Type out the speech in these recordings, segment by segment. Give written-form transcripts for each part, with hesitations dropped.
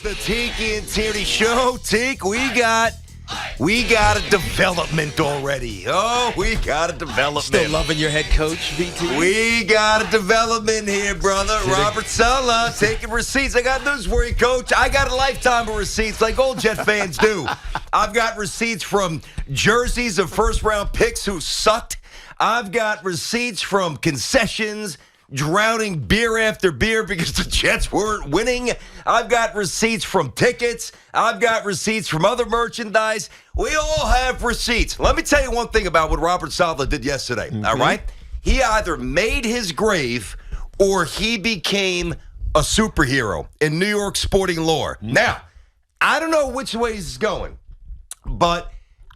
The Tiki and Tierney show. Tiki, we got a development already. Oh, we got a development. Still loving your head coach, VT? We got a development here, brother. Robert Saleh taking receipts. I got news for you, Coach. I got a lifetime of receipts like old Jet fans do. I've got receipts from jerseys of first-round picks who sucked. I've got receipts from concessions, drowning beer after beer because the Jets weren't winning. I've got receipts from tickets. I've got receipts from other merchandise. We all have receipts. Let me tell you one thing about what Robert Saleh did yesterday, all right? He either made his grave or he became a superhero in New York sporting lore. Now, I don't know which way he's going, but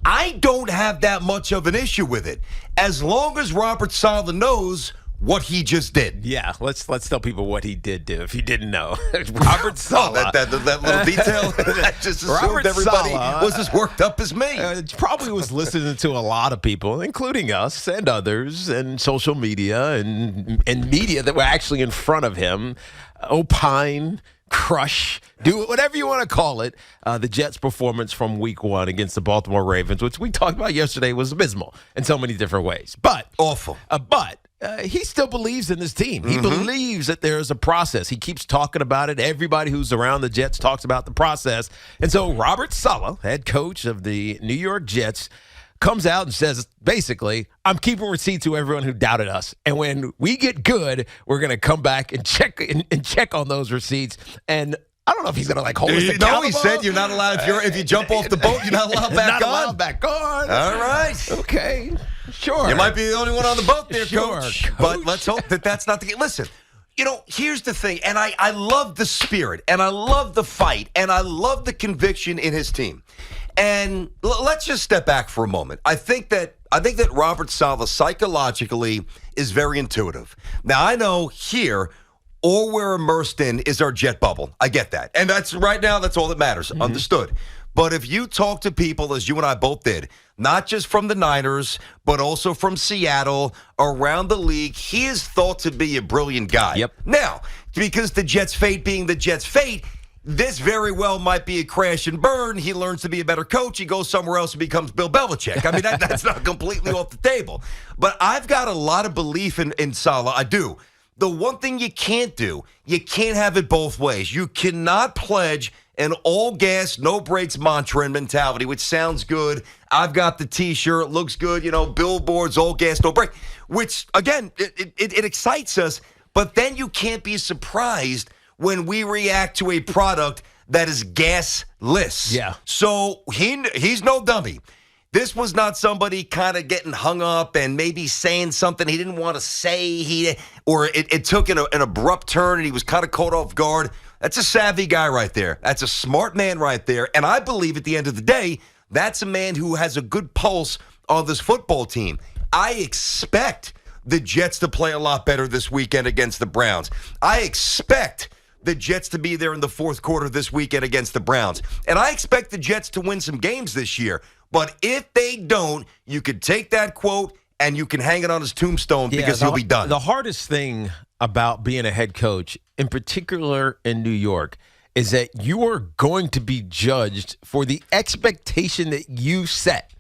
I don't have that much of an issue with it as long as Robert Saleh knows what he just did. Yeah, let's tell people what he did do if you didn't know. Robert Saleh. Oh, that little detail. I just assumed Robert everybody Saleh, was as worked up as me. Probably was listening to a lot of people, including us and others, and social media and media that were actually in front of him. Opine, crush, do it, whatever you want to call it. The Jets' performance from Week 1 against the Baltimore Ravens, which we talked about yesterday, was abysmal in so many different ways. But awful. He still believes in this team. He believes that there's a process. He keeps talking about it. Everybody who's around the Jets talks about the process. And so Robert Saleh, head coach of the New York Jets, comes out and says, basically, I'm keeping receipts to everyone who doubted us. And when we get good, we're going to come back and check on those receipts. And I don't know if he's going to hold us accountable. No, he said you're not allowed, if you jump off the boat, you're not allowed back on. Not allowed back on. All right. Okay. Sure. You might be the only one on the boat there, Sure, Coach. But let's hope that that's not the case. Listen, here's the thing, and I love the spirit, and I love the fight, and I love the conviction in his team. And let's just step back for a moment. I think that Robert Saleh psychologically is very intuitive. Now, I know here, all we're immersed in is our Jet bubble. I get that. And that's right now, that's all that matters. Understood. But if you talk to people, as you and I both did, not just from the Niners, but also from Seattle, around the league, he is thought to be a brilliant guy. Yep. Now, because the Jets' fate being the Jets' fate, this very well might be a crash and burn. He learns to be a better coach. He goes somewhere else and becomes Bill Belichick. I mean, that's not completely off the table. But I've got a lot of belief in Saleh. I do. The one thing you can't do, you can't have it both ways. You cannot pledge an all-gas, no-brakes mantra and mentality, which sounds good. I've got the T-shirt, looks good, billboards, all-gas, no-brake, which, again, it excites us. But then you can't be surprised when we react to a product that is gasless. Yeah. So he's no dummy. This was not somebody kind of getting hung up and maybe saying something he didn't want to say. Or it took an abrupt turn and he was kind of caught off guard. That's a savvy guy right there. That's a smart man right there. And I believe at the end of the day, that's a man who has a good pulse on this football team. I expect the Jets to play a lot better this weekend against the Browns. I expect the Jets to be there in the fourth quarter this weekend against the Browns. And I expect the Jets to win some games this year. But if they don't, you could take that quote and you can hang it on his tombstone because he'll be done. The hardest thing about being a head coach, in particular in New York, is that you are going to be judged for the expectation that you set,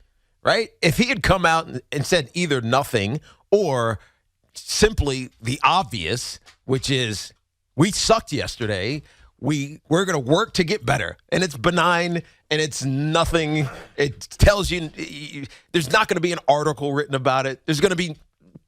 right? If he had come out and said either nothing or simply the obvious, which is we sucked yesterday, we're going to work to get better, and it's benign, and it's nothing. It tells you there's not going to be an article written about it. There's going to be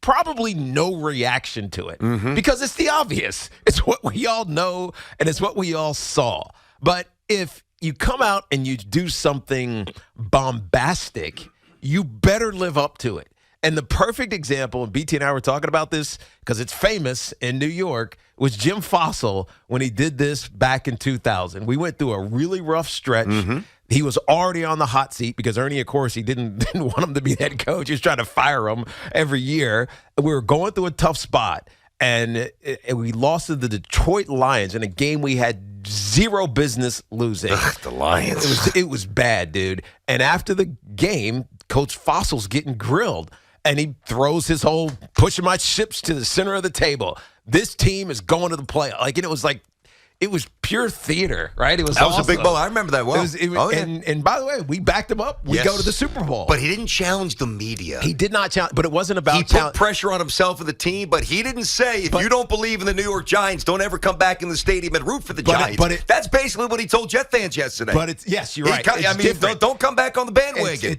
probably no reaction to it because it's the obvious. It's what we all know, and it's what we all saw. But if you come out and you do something bombastic, you better live up to it. And the perfect example, and BT and I were talking about this because it's famous in New York, was Jim Fossil when he did this back in 2000. We went through a really rough stretch. He was already on the hot seat because Ernie, of course, he didn't want him to be head coach. He was trying to fire him every year. We were going through a tough spot, and we lost to the Detroit Lions in a game we had zero business losing. The Lions. It was bad, dude. And after the game, Coach Fossil's getting grilled. And he throws his whole pushing my chips to the center of the table. This team is going to the play. And it was like it was pure theater, right? It was That was awesome. a big bowl. I remember that well. And by the way, we backed him up. We go to the Super Bowl. But he didn't challenge the media. He did not challenge, but it wasn't about He put pressure on himself and the team, but he didn't say, if you don't believe in the New York Giants, don't ever come back in the stadium and root for the Giants. That's basically what he told Jet fans yesterday. But it's, yes, you're right. Don't come back on the bandwagon.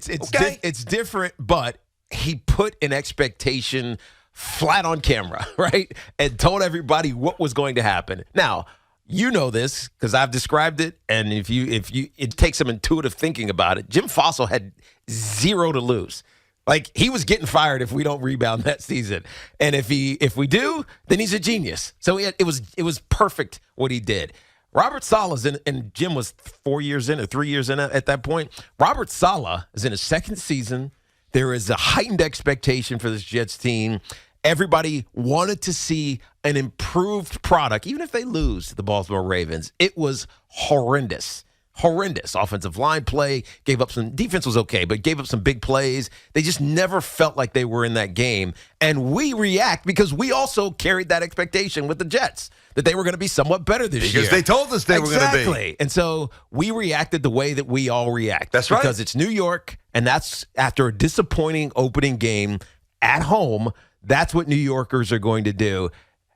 It's different, but he put an expectation flat on camera, right? And told everybody what was going to happen. Now, you know this because I've described it, and if you, it takes some intuitive thinking about it. Jim Fossil had 0 to lose. Like, he was getting fired if we don't rebound that season, and if we do, then he's a genius. So it was perfect what he did. Robert Saleh's in, and Jim was 4 years in or 3 years in at that point. Robert Saleh is in his second season. There is a heightened expectation for this Jets team. Everybody wanted to see an improved product, even if they lose to the Baltimore Ravens. It was horrendous. Horrendous. Offensive line play, gave up some, defense was okay, but gave up some big plays. They just never felt like they were in that game. And we react because we also carried that expectation with the Jets, that they were going to be somewhat better this year. Because they told us they were going to be. Exactly. And so we reacted the way that we all react. That's right. Because it's New York, and that's after a disappointing opening game at home. That's what New Yorkers are going to do.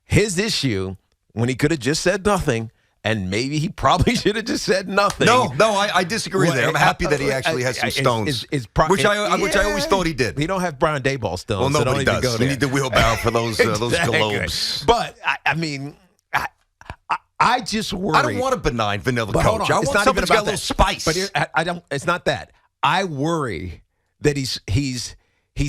His issue, when he could have just said nothing, and maybe he probably should have just said nothing. No, I disagree there. I'm happy that he actually has some stones, which I always thought he did. He don't have Brian Daboll stones. Well, nobody so does. You need the wheelbarrow for those globes. But, I just worry. I don't want a benign vanilla coach. Hold on. I want something that's got a little spice. But I don't. It's not that. I worry that he's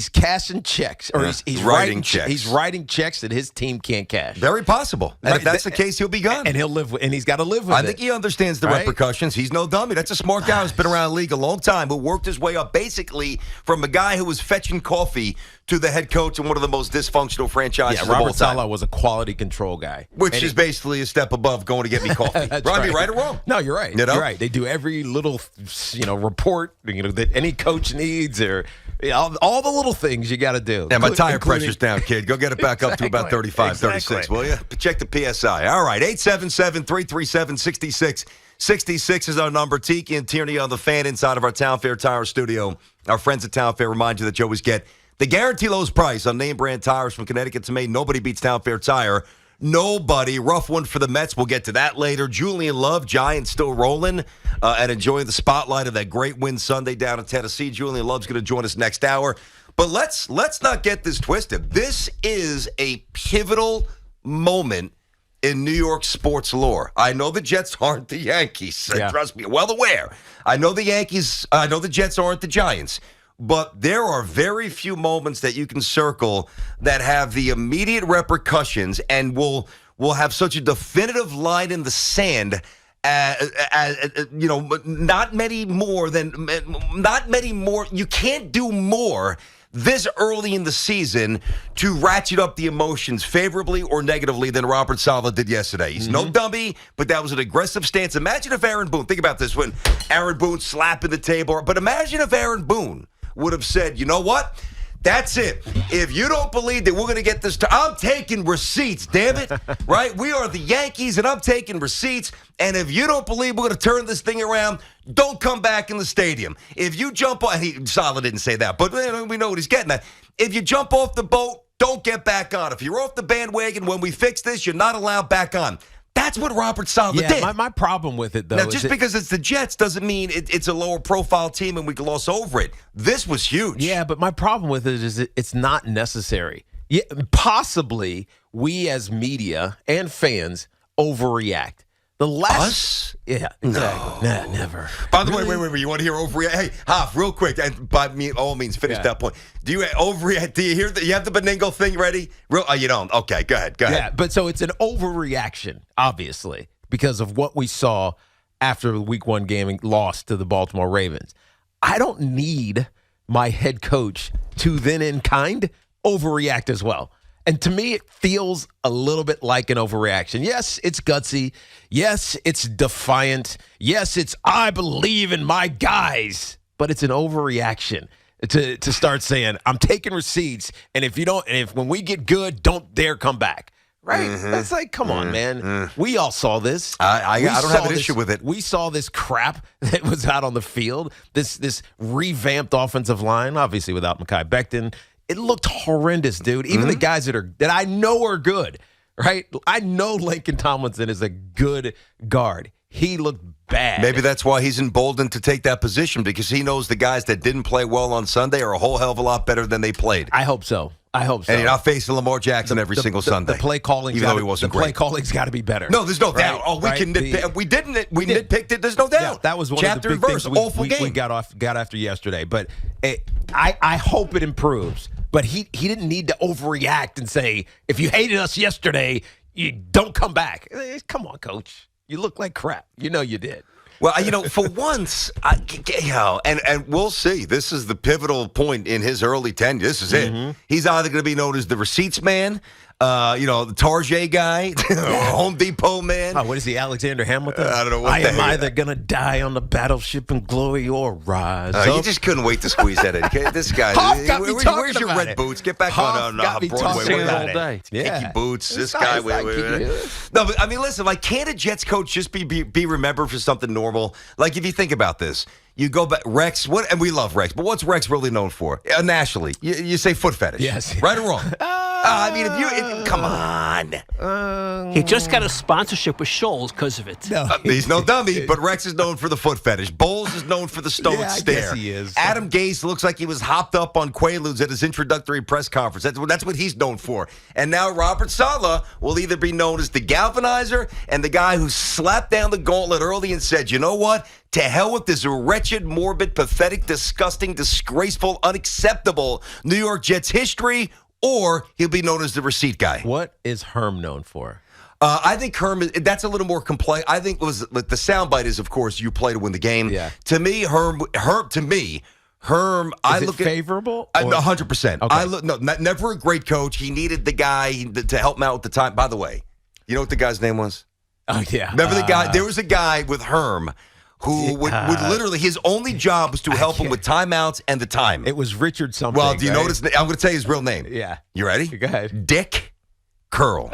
cashing checks, or he's writing checks. He's writing checks that his team can't cash. Very possible. And if that's the case, he'll be gone. And he'll live. And he's got to live with it. I think he understands the repercussions. He's no dummy. That's a smart guy who's been around the league a long time, who worked his way up basically from a guy who was fetching coffee to the head coach in one of the most dysfunctional franchises of all time. Robert Saleh was a quality control guy. Which is basically a step above going to get me coffee. Right or wrong? No, you're right. You're right. They do every little, report, that any coach needs, or all the little things you got to do. Yeah, my tire pressure's down, kid. Go get it back up to about 35, 36, will you? Check the PSI. All right, 877-337-6666 is our number. Tiki and Tierney on the Fan inside of our Town Fair Tire studio. Our friends at Town Fair remind you that you always get the guarantee lowest price on name brand tires from Connecticut to Maine. Nobody beats Town Fair Tire. Nobody. Rough one for the Mets. We'll get to that later. Julian Love, Giants still rolling and enjoying the spotlight of that great win Sunday down in Tennessee. Julian Love's going to join us next hour. But let's not get this twisted. This is a pivotal moment in New York sports lore. I know the Jets aren't the Yankees. Yeah. Trust me, well aware. I know the Jets aren't the Giants. But there are very few moments that you can circle that have the immediate repercussions and will have such a definitive line in the sand. Not many more. You can't do more this early in the season to ratchet up the emotions favorably or negatively than Robert Saleh did yesterday. He's no dummy, but that was an aggressive stance. Imagine if Aaron Boone, think about this, when Aaron Boone slapping the table, but imagine if Aaron Boone would have said, you know what? That's it. If you don't believe that we're going to get this, I'm taking receipts, damn it. Right? We are the Yankees, and I'm taking receipts. And if you don't believe we're going to turn this thing around, don't come back in the stadium. If you jump on, Saleh didn't say that, but we know what he's getting at. If you jump off the boat, don't get back on. If you're off the bandwagon, when we fix this, you're not allowed back on. That's what Robert Saleh did. My problem with it, though, now, just because it's the Jets doesn't mean it's a lower profile team and we gloss over it. This was huge. Yeah, but my problem with it is it's not necessary. Yeah, possibly we as media and fans overreact. Us? Yeah, exactly. No. Nah, never. By the way, wait. You want to hear overreact? Hey, Hoff, real quick, and by all means, finish that point. Do you overreact? Do you hear you have the Beningo thing ready? You don't? Okay, go ahead. Yeah, but so it's an overreaction, obviously, because of what we saw after the Week 1 game and lost to the Baltimore Ravens. I don't need my head coach to then in kind overreact as well. And to me, it feels a little bit like an overreaction. Yes, it's gutsy. Yes, it's defiant. Yes, it's I believe in my guys. But it's an overreaction to start saying, I'm taking receipts, and if when we get good, don't dare come back. Right? That's like, come on, man. We all saw this. I don't have an issue with it. We saw this crap that was out on the field. This revamped offensive line, obviously without Mekhi Becton. It looked horrendous, dude. Even the guys that I know are good, right? I know Laken Tomlinson is a good guard. He looked bad. Maybe that's why he's emboldened to take that position, because he knows the guys that didn't play well on Sunday are a whole hell of a lot better than they played. I hope so. And you're not facing Lamar Jackson every single Sunday. The play calling, even though he wasn't great. The play calling's got to be better. No, there's no right? doubt. Oh, we right? can nitpick. We nitpicked it. There's no doubt. Yeah, that was one Chapter of the big verse, things awful game. We got after yesterday. But I hope it improves. But he didn't need to overreact and say, if you hated us yesterday, you don't come back. Come on, coach. You look like crap. You know you did. Well, for once, and we'll see. This is the pivotal point in his early tenure. This is it. He's either going to be known as the receipts man, the Tarjay guy, Home Depot man. Oh, what is he, Alexander Hamilton? I don't know what I am either going to die on the battleship in glory or rise. You just couldn't wait to squeeze that in. Okay? This guy, where's your red boots? Get back on Broadway. All day. Tiki boots. This guy. No, but I mean, listen. Like, can't a Jets coach just be remembered for something normal? Like, if you think about this, you go back, Rex. And we love Rex, but what's Rex really known for nationally? You say foot fetish, yes, right or wrong? I mean, come on. He just got a sponsorship with Scholl's because of it. No, he's no dummy, but Rex is known for the foot fetish. Bowles is known for the stoic stare. I guess he is. Adam Gase looks like he was hopped up on Quaaludes at his introductory press conference. That's what he's known for. And now Robert Saleh will either be known as the galvanizer and the guy who slapped down the gauntlet early and said, you know what? To hell with this wretched, morbid, pathetic, disgusting, disgraceful, unacceptable New York Jets history, or he'll be known as the receipt guy. What is Herm known for? I think Herm, that's a little more complex. I think the soundbite is, of course, you play to win the game. Yeah. To me, Herm, I look favorable? 100%. Okay. Never a great coach. He needed the guy to help him out at the time. By the way, you know what the guy's name was? Oh, yeah. Remember the guy? There was a guy with Herm who would literally, his only job was to help him with timeouts and the time. It was Richard something. Well, do you notice? I'm going to tell you his real name. Yeah. You ready? Go ahead. Dick Curl.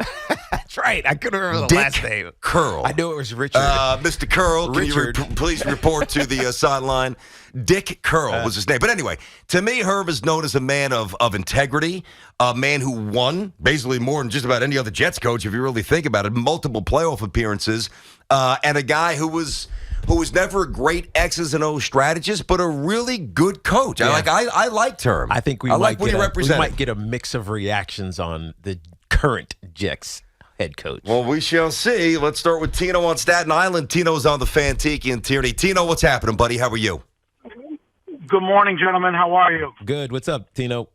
That's right. I couldn't remember the last name. Curl. I knew it was Richard. Mr. Curl, Richard. Can you please report to the sideline? Dick Curl was his name. But anyway, to me, Herb is known as a man of integrity, a man who won basically more than just about any other Jets coach, if you really think about it, multiple playoff appearances, and a guy who was never a great X's and O's strategist, but a really good coach. Yeah. I liked Herb. I think we might get a mix of reactions on the current Jets head coach. Well, we shall see. Let's start with Tino on Staten Island. Tino's on the fan, Tiki and Tierney. Tino, what's happening, buddy? How are you? Good morning, gentlemen. How are you? Good. What's up, Tino?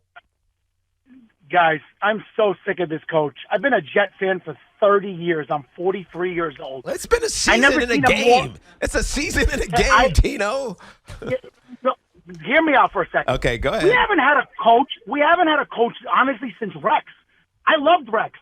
Guys, I'm so sick of this coach. I've been a Jet fan for 30 years. I'm 43 years old. It's been a season in a game. It's a season in a game, Tino. Hear me out for a second. Okay, go ahead. We haven't had a coach, honestly, since Rex. I loved Rex.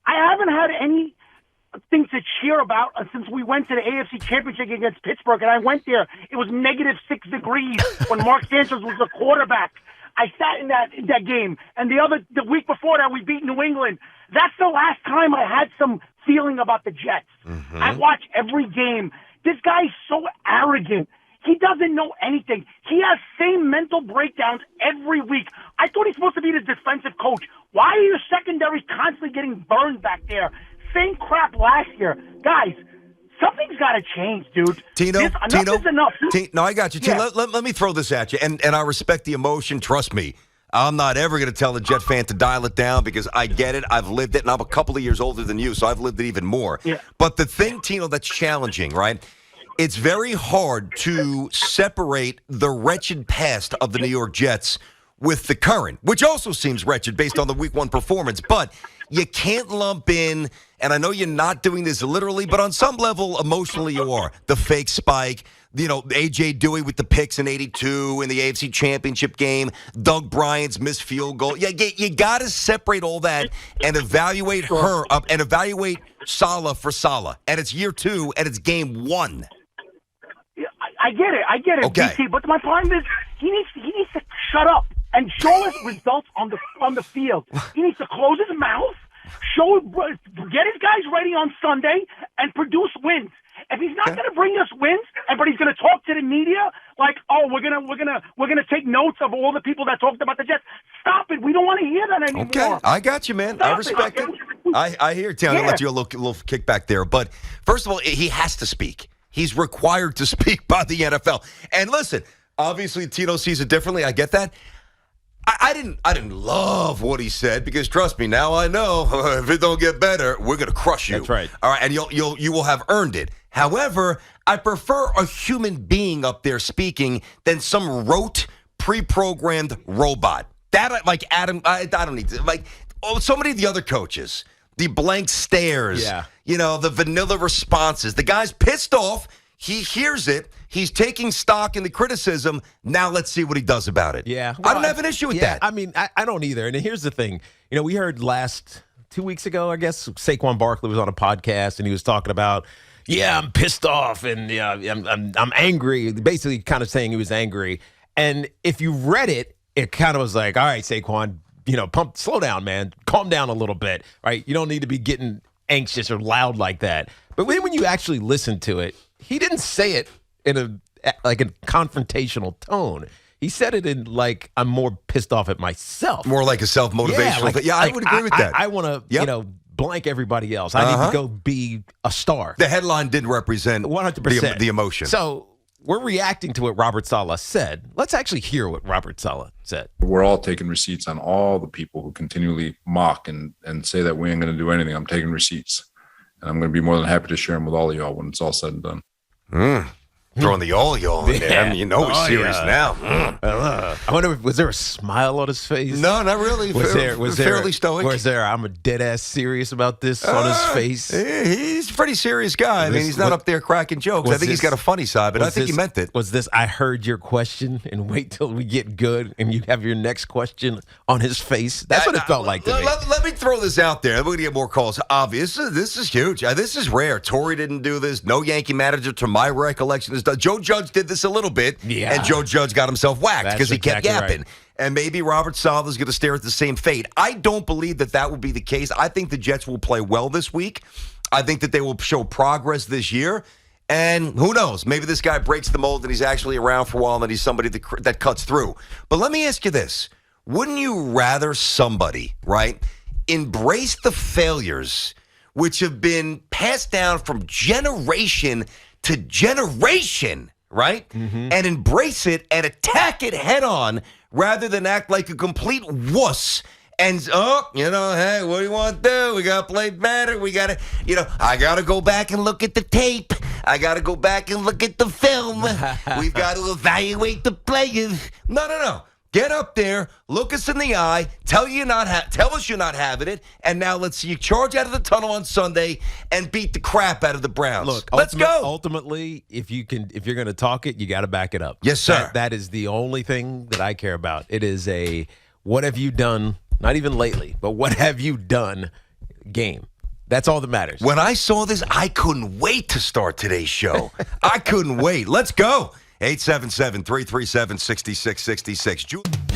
I haven't had anything to cheer about since we went to the AFC Championship against Pittsburgh, and I went there. It was -6 degrees when Mark Sanchez was the quarterback. I sat in that game, and the week before that, we beat New England. That's the last time I had some feeling about the Jets. Mm-hmm. I watch every game. This guy's so arrogant. He doesn't know anything. He has same mental breakdowns every week. I thought he's supposed to be the defensive coach. Why are your secondary constantly getting burned back there? Same crap last year. Guys, something's got to change, dude. Tino, enough is enough. No, I got you. Yeah. Let me throw this at you, and I respect the emotion. Trust me. I'm not ever going to tell a Jet fan to dial it down because I get it. I've lived it, and I'm a couple of years older than you, so I've lived it even more. Yeah. But the thing, Tino, that's challenging, right? It's very hard to separate the wretched past of the New York Jets with the current, which also seems wretched based on the Week 1 performance. But you can't lump in, and I know you're not doing this literally, but on some level, emotionally you are, the fake spike, A.J. Dewey with the picks in 82 in the AFC Championship game, Doug Bryant's missed field goal. You got to separate all that and evaluate and evaluate Saleh for Saleh. And it's year 2, and it's game 1. I get it, okay. BT, but my point is he needs to shut up and show us results on the field. He needs to close his mouth Get his guys ready on Sunday and produce wins. If he's not going to bring us wins, but he's going to talk to the media like, "Oh, we're gonna take notes of all the people that talked about the Jets." Stop it. We don't want to hear that anymore. Okay, I got you, man. Stop I respect it. I hear it. I'm going to let you a little kickback there. But first of all, he has to speak. He's required to speak by the NFL. And listen, obviously Tito sees it differently. I get that. I didn't love what he said because trust me, now I know if it don't get better, we're gonna crush you. That's right. All right, and you will have earned it. However, I prefer a human being up there speaking than some rote, pre-programmed robot. That like Adam, I don't need to so many of the other coaches, the blank stares, the vanilla responses. The guy's pissed off. He hears it. He's taking stock in the criticism. Now let's see what he does about it. Yeah. I don't have an issue with that. I mean, I don't either. And here's the thing. We heard 2 weeks ago, I guess, Saquon Barkley was on a podcast, and he was talking about, I'm pissed off, and I'm angry, basically kind of saying he was angry. And if you read it, it kind of was like, all right, Saquon, slow down, man. Calm down a little bit, right? You don't need to be getting anxious or loud like that. But when you actually listen to it, he didn't say it in a confrontational tone. He said it in I'm more pissed off at myself. More like a self-motivational thing. Yeah, I would agree with that. I want to, blank everybody else. I need to go be a star. The headline did represent 100% the emotion. So we're reacting to what Robert Saleh said. Let's actually hear what Robert Saleh said. We're all taking receipts on all the people who continually mock and say that we ain't going to do anything. I'm taking receipts. And I'm going to be more than happy to share them with all of y'all when it's all said and done. Throwing the all y'all in there. I mean, he's serious now. I wonder, was there a smile on his face? No, not really. Was fairly stoic. Was there, I'm a dead ass serious about this on his face? He's a pretty serious guy. I mean, he's not up there cracking jokes. I think he's got a funny side, but I think he meant it. Was this, I heard your question and wait till we get good and you have your next question on his face? That's what it felt like to me. Let me throw this out there. We're going to get more calls. Obvious. This is huge. This is rare. Torrey didn't do this. No Yankee manager, to my recollection, has done. Joe Judge did this a little bit, and Joe Judge got himself whacked because he kept yapping. Right. And maybe Robert Saleh is going to stare at the same fate. I don't believe that will be the case. I think the Jets will play well this week. I think that they will show progress this year. And who knows? Maybe this guy breaks the mold and he's actually around for a while and that he's somebody that cuts through. But let me ask you this. Wouldn't you rather somebody, right, embrace the failures which have been passed down from generation to generation, right? Mm-hmm. And embrace it and attack it head on rather than act like a complete wuss and, hey, what do you want to do? We got to play better. We got to, I got to go back and look at the tape. I got to go back and look at the film. We've got to evaluate the players. No. Get up there, look us in the eye, tell us you're not having it, and now let's see you charge out of the tunnel on Sunday and beat the crap out of the Browns. Look, let's go. Ultimately, if you're going to talk it, you got to back it up. Yes, sir. That is the only thing that I care about. It is a what have you done, not even lately, but what have you done game. That's all that matters. When I saw this, I couldn't wait to start today's show. I couldn't wait. Let's go. 877-337-6666.